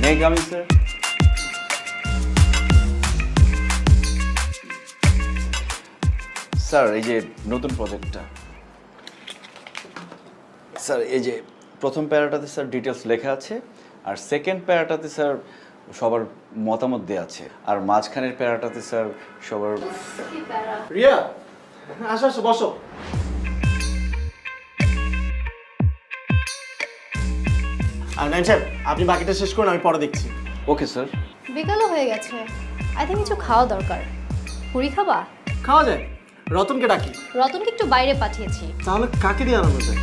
May I come in sir? Sir এই যে নতুন প্রজেক্টটা স্যার, এই যে প্রথম প্যারাটাতে স্যার ডিটেলস লেখা আছে, আর সেকেন্ড প্যারাটাতে স্যার সবার মতামত দেওয়া আছে, আর মাঝখানের প্যারাটাতে স্যার সবার। রিয়া, আসো আসো, বসো। আর নাইম সাহেব, আপনি বাকিটা শেষ করুন, আমি পরে দেখছি। Okay sir. বিকালও হয়ে গেছে, আই থিঙ্ক কিছু খাওয়া দরকার। পুরি খাবা? খাওয়া যায়, রতনকে ডাকি। রতনকে একটু বাইরে পাঠিয়েছি। তাহলে কাকে দিয়ে আনানো যায়?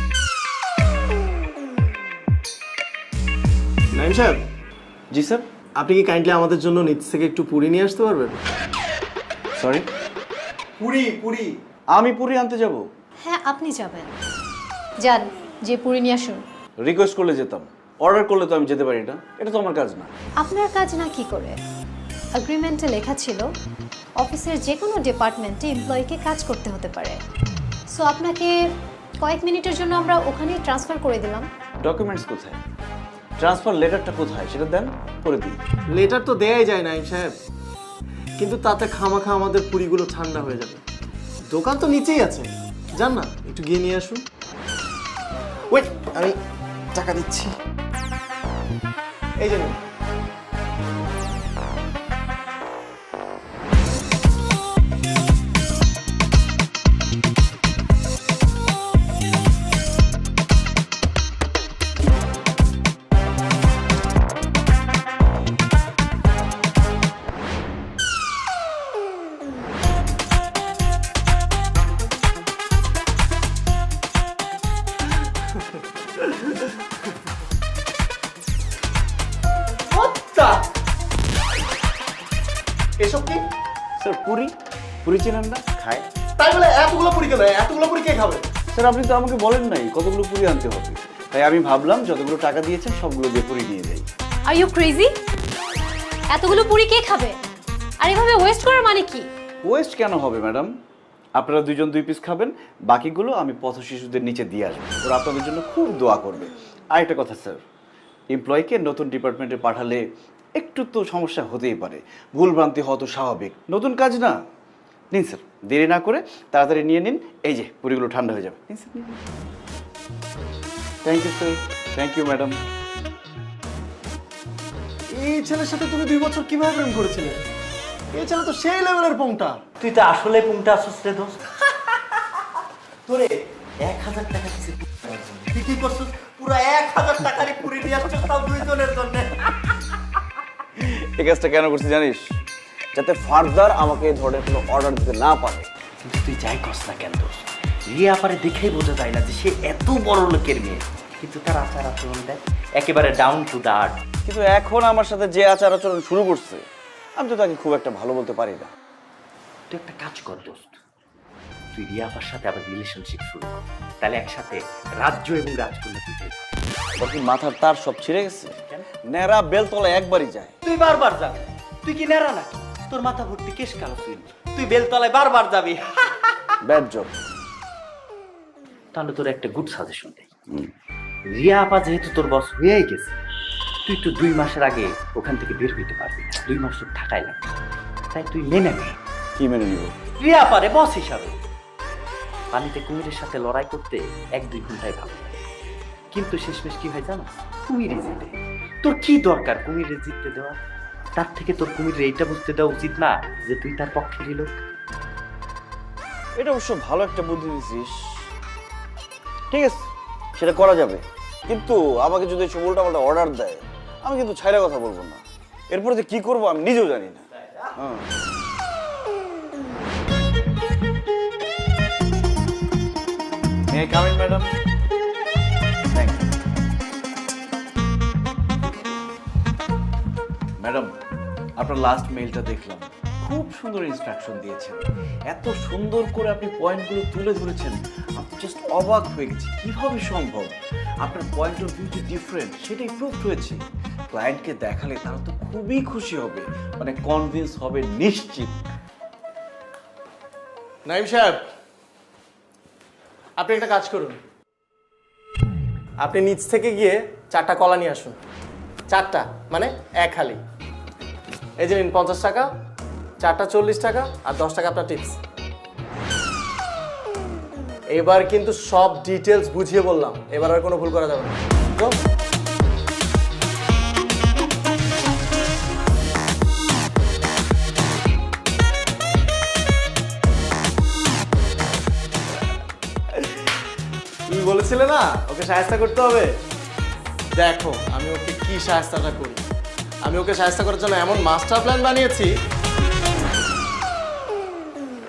নাইম সাহেব, জি স্যার। আপনি কি কাইন্ডলি আমাদের জন্য নিচ থেকে একটু পুরি নিয়ে আসতে পারবেন? সরি, পুরি পুরি। আমি পুরি আনতে যাব? হ্যাঁ, আপনি যাবেন, যান, যে পুরি নিয়ে আসুন। রিকোয়েস্ট করলে যেতাম, অর্ডার করলে তো আমি যেতে পারি না, এটা তো আমার কাজ না। আপনার কাজ না কি করে? এগ্রিমেন্টে লেখা ছিল অফিসের যে কোনো ডিপার্টমেন্টে এমপ্লয়িকে কাজ করতে হতে পারে। সো আপনাকে কয়েক মিনিটের জন্য আমরা ওখানেই ট্রান্সফার করে দিলাম। ডকুমেন্টস কোথায়? ট্রান্সফার লেটারটা কোথায় সেটা দেন, করে দিই। লেটার তো দেয়াই যায় নাইম সাহেব, কিন্তু তাতে খামাখা আমাদের পুরিগুলো ঠান্ডা হয়ে যাবে। দোকান তো নিচেই আছে, যান না, একটু গিয়ে নিয়ে আসুন। ওয়েট, আমি টাকা দিচ্ছি। এই যে নিন। এসব কি? স্যার পুরি, পুরি চেনেন না? খায়। তাই বলে এতগুলো পুরি কেন? এতগুলো পুরি কে খাবে? স্যার আপনি তো আমাকে বলেন নাই কতগুলো পুরি আনতে হবে, তাই আমি ভাবলাম যতগুলো টাকা দিয়েছেন সবগুলো দিয়ে পুরি নিয়ে যাই। Are you crazy? এতগুলো পুরি কে খাবে? আর এভাবে ওয়েস্ট করার মানে কি? ওয়েস্ট কেন হবে ম্যাডাম? আপনারা দুজন 2 পিস খাবেন, বাকিগুলো আমি পথ শিশুদের নিচে দিয়ে আসবো, ওরা আপনাদের জন্য খুব দোয়া করবে। আর একটা কথা স্যার, এমপ্লয়িকে নতুন ডিপার্টমেন্টে পাঠালে একটু তো সমস্যা হতেই পারে, ভুলভ্রান্তি হওয়া তো স্বাভাবিক, নতুন কাজ না। নিন স্যার, দেরি না করে তাড়াতাড়ি নিয়ে নিন, এই যে পুরিগুলো ঠান্ডা হয়ে যাবে। নিন স্যার, নিন। Thank you sir. Thank you madam. এই ছেলের সাথে তুমি 2 বছর কিভাবে প্রেম করেছিলে? এই ছেলে তো সেই লেভেলের পংটা। তুই তো আসলে পুংটা আসছিস রে দোস্ত। তোরে 1000 টাকা দিছি তুই কি করছিস? পুরো 1000 টাকারই পুরি নিয়ে আসছিস, তাও 2 জনের জন্য। এই কাজটা কেন করছি জানিস? যাতে ফার্দার আমাকে এই ধরনের কোনো অর্ডার দিতে না পারে। কিন্তু তুই যাই করছ না কেন দোস্ত, রিয়া পারে দেখেই বোঝা যায় না যে সে এত বড় লোকের মেয়ে, কিন্তু তার আচার আচরণটা একেবারে ডাউন টু দা আর্থ। কিন্তু এখন আমার সাথে যে আচার আচরণ শুরু করছে, আমি তো তাকে খুব একটা ভালো বলতে পারি না। তুই একটা কাজ কর দোস্ত, তুই রিয়া আপার সাথে আবার রিলেশনশিপ শুরু কর, তাহলে একসাথে রাজ্য এবং রাজকন্যা তুই পেয়ে যাবি। ওর কি মাথার তার সব ছিঁড়ে গেছে? নেড়া বেলতলা একবারই যায়। তুই বারবার যাবি? তুই কি নেড়া নাকি? তোর মাথা ভর্তি কেশ কালো চুল, তুই বেলতলায় বারবার যাবি। Bad job. তাহলে তোর একটা গুড সাজেশন দেই, রিয়া আপা যেহেতু তোর বস হয়েই গেছে, তুই তো 2 মাসের আগে ওখান থেকে বের হইতে পারবি, 2 মাস তোর থাকাই লাগবে। তাই তুই মেনে নে। কি মেনে নিব? রিয়া আপারে বস হিসাবে। পানিতে কুমিরের সাথে লড়াই করতে 1-2 ঘন্টায় ভালো, কিন্তু শেষমেশ কি হয় জানো? কুমিরই জিতে। তোর কি দরকার কুমিরের জিততে দেওয়া? তার থেকে তোর কুমিরের এইটা বুঝতে দেওয়া উচিত না যে তুই তার পক্ষেরই লোক। এটা অবশ্য ভালো একটা বুদ্ধি দিছিস, ঠিক আছে সেটা করা যাবে, কিন্তু আমাকে যদি এসব উল্টাপাল্টা অর্ডার দেয়, আমি কিন্তু ছাইরা কথা বলবো না। এরপরে যে কি করবো আমি নিজেও জানি না। হ্যাঁ। May I come in, madam? Thank you. Madam, আপনার লাস্ট মেইলটা দেখলাম, খুব সুন্দর ইনস্ট্রাকশন দিয়েছেন, এত সুন্দর করে আপনি পয়েন্টগুলো তুলে ধরেছেন, আমি জাস্ট অবাক হয়ে গেছি কিভাবে সম্ভব। আপনার পয়েন্ট অফ ভিউ যে ডিফারেন্ট সেটাই প্রুভ হয়েছে। ক্লায়েন্টকে দেখালে তারা তো খুবই খুশি হবে, মানে কনভিন্স হবে নিশ্চিত। নাইম সাহেব, আপনি একটা কাজ করুন, আপনি নিচ থেকে গিয়ে 4টা কলা নিয়ে আসুন। 4টা মানে এক হালি। এই যে নিন 50 টাকা, 4টা 40 টাকা আর 10 টাকা আপনার টিপস। এবার কিন্তু সব ডিটেলস বুঝিয়ে বললাম, এবার আর কোনো ভুল করা যাবে না। তো তুমি বলেছিলে না ওকে সাহায্য করতে হবে, দেখো আমি ওকে কি সাহায্যটা করি। আমি ওকে সাহায্য করার জন্য এমন মাস্টার প্ল্যান বানিয়েছি,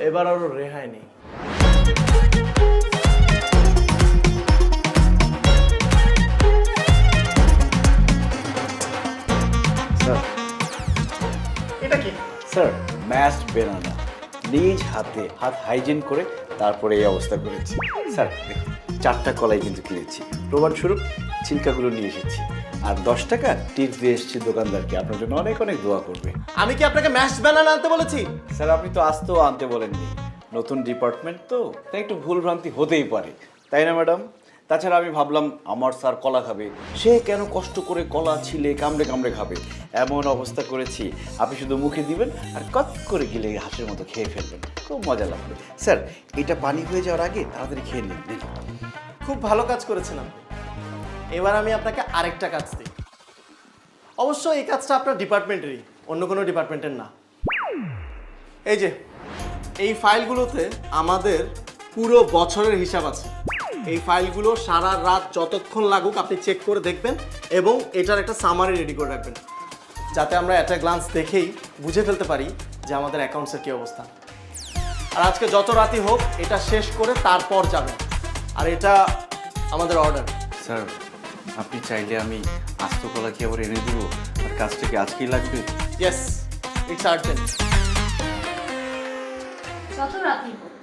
এবার আরো রেহাই নেই। স্যার এটা কি? স্যার ম্যাশড বেনানা নিজ হাতে হাত হাইজিন করে তারপরে এই অবস্থা করেছি। স্যার দেখুন 4টা কলাই কিন্তু কিনেছি, প্রমাণস্বরূপ ছিলকাগুলো নিয়ে এসেছি, আর 10 টাকা টিপস দিয়ে এসেছি দোকানদারকে। আপনার জন্য অনেক অনেক দোয়া করবে। আমি কি আপনাকে ম্যাশ বানানা আনতে বলেছি? স্যার আপনি তো আসতেও আনতে বলেননি, নতুন ডিপার্টমেন্ট তো তাই একটু ভুলভ্রান্তি হতেই পারে, তাই না ম্যাডাম? তাছাড়া আমি ভাবলাম আমার স্যার কলা খাবে, সে কেন কষ্ট করে কলা ছিলে কামড়ে কামড়ে খাবে। এমন অবস্থা করেছি আপনি শুধু মুখে দিবেন আর কত করে গিলে হাঁসের মতো খেয়ে ফেলবেন, খুব মজা লাগবে। স্যার এটা পানি হয়ে যাওয়ার আগে তাড়াতাড়ি খেয়ে নিন। খুব ভালো কাজ করেছেন আপনি। এবার আমি আপনাকে আরেকটা কাজ দিই, অবশ্য এই কাজটা আপনার ডিপার্টমেন্টেরই, অন্য কোনো ডিপার্টমেন্টের না। এই যে এই ফাইলগুলোতে আমাদের পুরো বছরের হিসাব আছে। এই ফাইলগুলো সারা রাত যতক্ষণ লাগুক আপনি চেক করে দেখবেন এবং এটার একটা সামারি রেডি করে রাখবেন, যাতে আমরা একটা গ্লান্স দেখেই বুঝে ফেলতে পারি যে আমাদের অ্যাকাউন্টসের কী অবস্থা। আর আজকে যত রাতই হোক এটা শেষ করে তারপর যাবেন, আর এটা আমাদের অর্ডার। স্যার আপনি চাইলে আমি আস্ত কলা কি আবার এনে দেবো, আর কাজটা কি আজকেই লাগবে? Yes, it's urgent. যত রাতই হোক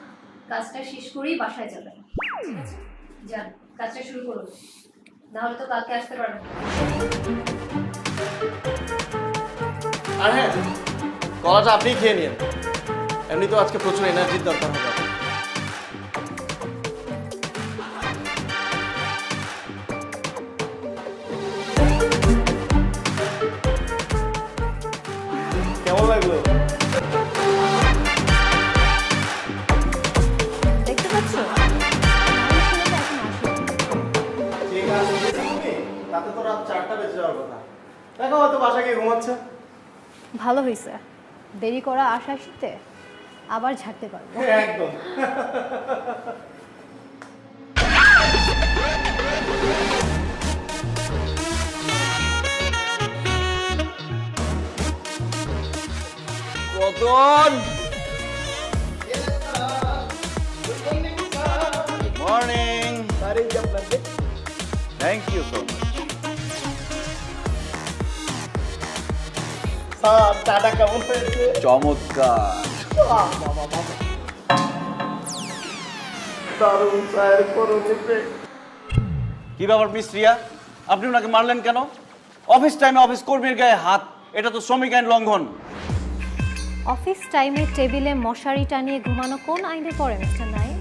কাজটা শেষ করেই বাসায় যাবেন, ঠিক আছে? যান কাজটা শুরু করুন, নাহলে তো কালকে আসতে পারবেন না। আর হ্যাঁ, কলাটা আপনি খেয়ে নিন, এমনি তো আজকে প্রচুর এনার্জির দরকার হবে। কেমন লাগলো? দেখতে পাচ্ছ ঠিক আছে, তাতে তো রাত 4টা বেজে যাওয়ার কথা। দেখো হয়তো বাসা গিয়ে ঘুমাচ্ছে। ভালো হয়েছে, দেরি করা আশা শীতে আবার ঝাড়তে পারবো। একদম। Ratan morning. Thank you so much. Sir চাটা কেমন হয়েছে? চমৎকার। দারুণ স্যার, করুণীতে। কি ব্যাপার মিস রিয়া, আপনি ওনাকে মারলেন কেন? অফিস টাইমে অফিস কর্মীর গায়ে হাত, এটা তো শ্রমিক আইন লঙ্ঘন। অফিস টাইমে টেবিলে মশারি টানিয়ে ঘুমানো কোন আইনে পড়ে মিস্টার নাইম?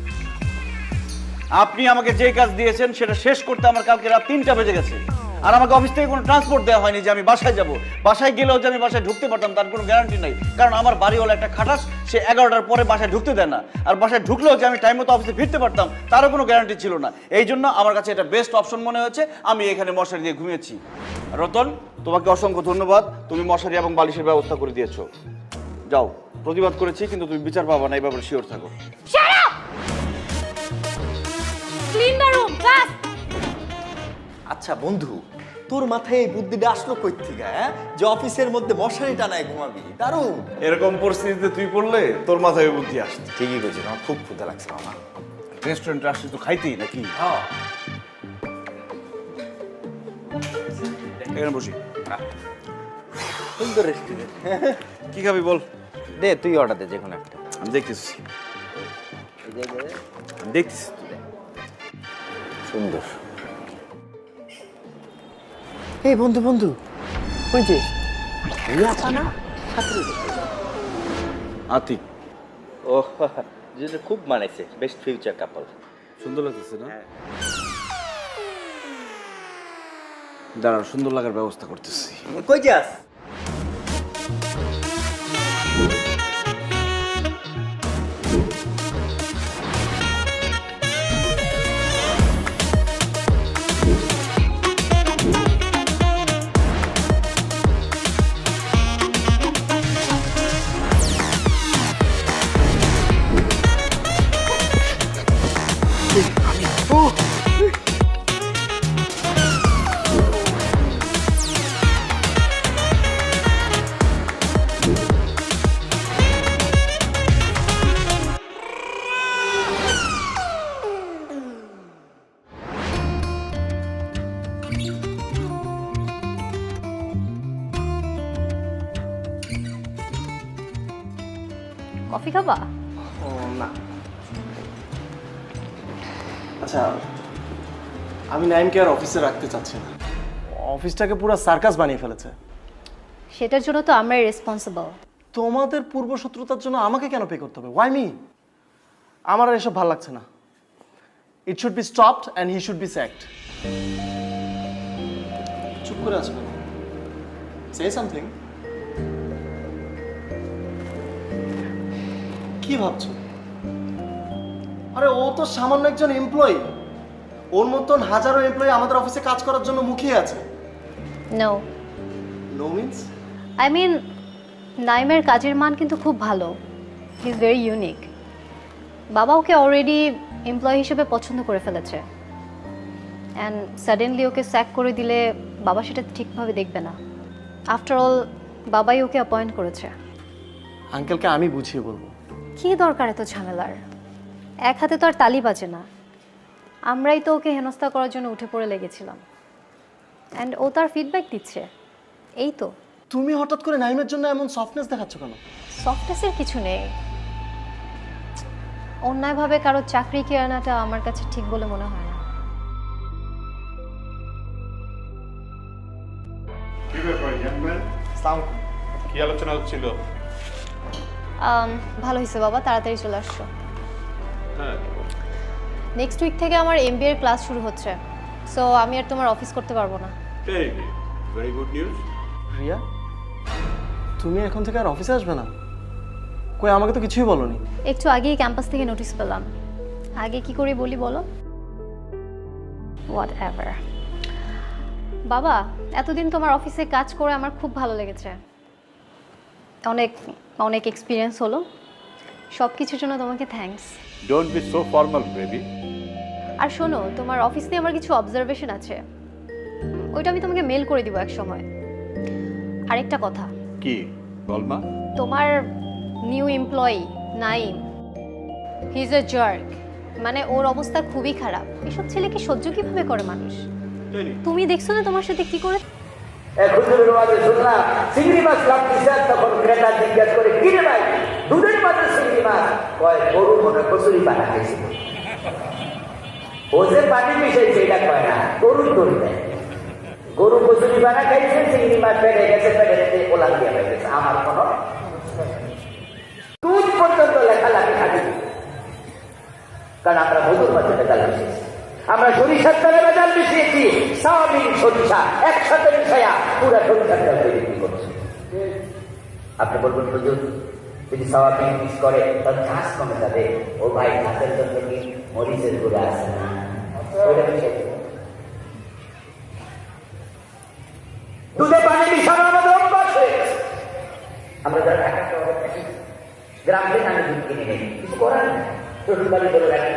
আপনি আমাকে যে কাজ দিয়েছেন সেটা শেষ করতে আমার কালকে রাত 3টা বেজে গেছে, আর আমাকে অফিস থেকে কোনো ট্রান্সপোর্ট দেওয়া হয়নি যে আমি বাসায় যাব। বাসায় গেলেও যে আমি বাসায় ঢুকতে পারতাম তার কোনো গ্যারান্টি নাই, কারণ আমার বাড়িওয়ালা একটা খাটাস, সে 11টার পরে বাসায় ঢুকতে দেয় না। আর বাসায় ঢুকলেও যে আমি টাইম মতো অফিসে ফিরতে পারতাম তারও কোনো গ্যারান্টি ছিল না। এই জন্য আমার কাছে এটা বেস্ট অপশন মনে হয়েছে, আমি এখানে মশারি দিয়ে ঘুমিয়েছি। রতন তোমাকে অসংখ্য ধন্যবাদ, তুমি মশারি এবং বালিশের ব্যবস্থা করে দিয়েছো। যাও, প্রতিবাদ করেছি কিন্তু তুমি বিচার পাবা না, এই ব্যাপারে শিওর থাকো। আচ্ছা বন্ধু, তোর মাথায় এই বুদ্ধিটা আসলো কই থেকে, হ্যাঁ? যে অফিসের মধ্যে মশারি টানায় ঘুমাবি, দারুণ। এরকম পরিস্থিতিতে তুই পড়লে তোর মাথায় বুদ্ধি আসছে। ঠিকই বলছিস, আমার খুব ক্ষুধা লাগছে আমার। রেস্টুরেন্টে আসলে তো খাইতেই নাকি? হ্যাঁ, এখানে বসি। সুন্দর রেস্টুরেন্ট। কি খাবি বল? দে তুই অর্ডার দে যে কোনো একটা। আমি দেখতেছি, আমি দেখতেছি। সুন্দর। এই বন্ধু বন্ধু, ওই যে রিয়াপা না, আতিক, ও যেটা খুব মানেছে, বেস্ট ফিউচার কাপল। সুন্দর লাগতেছে না? দাঁড়াও, সুন্দর লাগার ব্যবস্থা করতেছি। কই যাস? কফি খাবা? ও না, আচ্ছা আমি নাইমকে আর অফিসে রাখতে চাচ্ছি না। অফিসটাকে পুরো সার্কাস বানিয়ে ফেলেছে। সেটার জন্য তো আমরাই রেসপন্সিবল। তোমাদের পূর্বশত্রুতার জন্য আমাকে কেন পে করতে হবে? Why me? আমার আর এসব ভালো লাগছে না। It should be stopped and he should be sacked. চুপ করে আছো কেন? Say something. কি ভাবছো? আরে ও তো সামান্য একজন এমপ্লয়ি। ওর মতন হাজারো এমপ্লয়ি আমাদের অফিসে কাজ করার জন্য মুখিয়ে আছে। No no means? I mean নাইমের কাজের মান কিন্তু খুব ভালো। He is very unique. বাবা ওকে অলরেডি এমপ্লয়ি হিসেবে পছন্দ করে ফেলেছে, অ্যান্ড সাডেনলি ওকে স্যাক করে দিলে বাবা সেটা ঠিকভাবে দেখবে না। আফটার অল বাবাই ওকে অ্যাপয়েন্ট করেছে। আঙ্কেলকে আমি বুঝিয়ে বলবো। কী দরকার এত ঝামেলার? এক হাতে তো আর তালি বাজে না। আমরাই তো ওকে হেনস্থা করার জন্য উঠে পড়ে লেগেছিলাম, অ্যান্ড ও তার ফিডব্যাক দিচ্ছে। এই তো। তুমি হঠাৎ করে নাইমের জন্য এমন সফটনেস দেখাচ্ছ কেন? সফটনেসের কিছু নেই। অন্যায়ভাবে কারো চাকরি কেড়ে আনাটা আমার কাছে ঠিক বলে মনে হয় না। কি ব্যাপার ইয়াংম্যান? কি আলোচনা হচ্ছিল? ভালো হয়েছে বাবা, তাড়াতাড়ি চলে আসছো। হ্যাঁ, নেক্সট উইক থেকে আমার এমবিএ এর ক্লাস শুরু হচ্ছে, সো আমি আর তোমার অফিস করতে পারবো না। Very good news. রিয়া, তুমি এখন থেকে আর অফিসে আসবে না? কই, আমাকে তো কিছুই বলোনি। একটু আগেই ক্যাম্পাস থেকে নোটিশ পেলাম। আগে কি করে বলি বলো? What ever. বাবা, এতদিন তোমার অফিসে কাজ করে আমার খুব ভালো লেগেছে। অনেক অনেক এক্সপিরিয়েন্স হলো। সব কিছুর জন্য তোমাকে thanks. Don't be so formal baby. আর শোনো, তোমার অফিস নিয়ে আমার কিছু অবজারভেশন আছে, ওইটা আমি তোমাকে মেল করে দিব এক সময়। আরেকটা কথা, কি বলমা? তোমার new employee Naim, he is a jerk. মানে ওর অবস্থা খুবই খারাপ। এসব ছেলেকে সহ্য কিভাবে করে মানুষ? তুমি দেখছো না তোমার সাথে কি করে? হুজুরের মাঝে শুনলাম চিংড়ি মাছ লাগতেছে, তখন ক্রেতা জিজ্ঞাসা করে কি রে ভাই, দুধের মাঝে চিংড়ি মাছ? কয় গরু মনে কচুরি পানা খেয়েছিল। ও যে পানি মিশাইছে এটা কয় না, গরুর দড়ি দেয়। গরু কচুরি পানা খাইছে, চিংড়ি মাছ পেটে গেছে, পেটে ওলান দিয়ে গেছে। আমার কোনো দুধ পর্যন্ত লেখালেখি থাকি, কারণ আমরা মধুর মাঝে বেতাল মিশিয়েছি। আমরা সরিষার তেলে বেতাল মিশিয়েছি, সারাদিন সরিষা একসাথে মিশাইয়া পুরা সরিষার তেল বিক্রি করছি। আপনি বলবেন হুজুর, যদি সাওয়াবিন মিক্স করে তাহলে ঘাস কমে যাবে। ও ভাই, ঘাসের জন্য কি মরিচের গুঁড়া আছে না? ওইটা মিশিয়ে দেবেন। দুধে পানি মিশানো আমাদের অভ্যাস হয়ে গেছে। আমরা যারা ঢাকা শহরে থাকি, গ্রাম থেকে আমি দুধ কিনে নেই, কিছু করার নেই, শ্বশুর বাড়ি বলে রাখি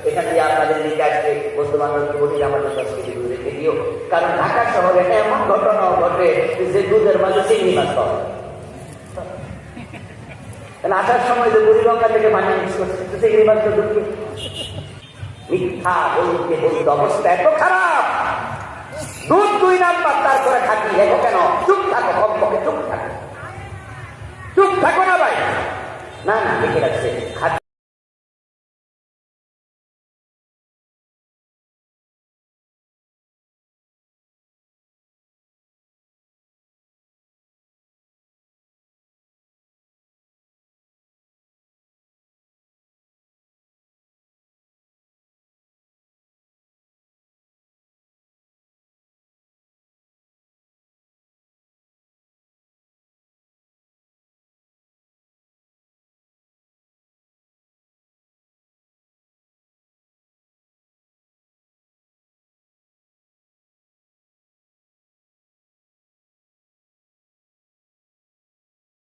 এখান থেকে আপনাদের নিয়ে আসবে, বন্ধু বান্ধবকে বলি আমাদের 10 কেজি দুধ রেখে দিও। কারণ ঢাকা শহরে এমন ঘটনাও ঘটে যে দুধের মাঝে চিংড়ি মাছ পাওয়া যায়। তাহলে আসার সময় যে বুড়িগঙ্গা থেকে পানি মিক্স করছে, চিংড়ি মাছ তো দুধ মিথ্যা বলতে বলতে অবস্থা এত খারাপ। দুধ 2 নাম্বার, তারপরে খাতি। দেখো কেন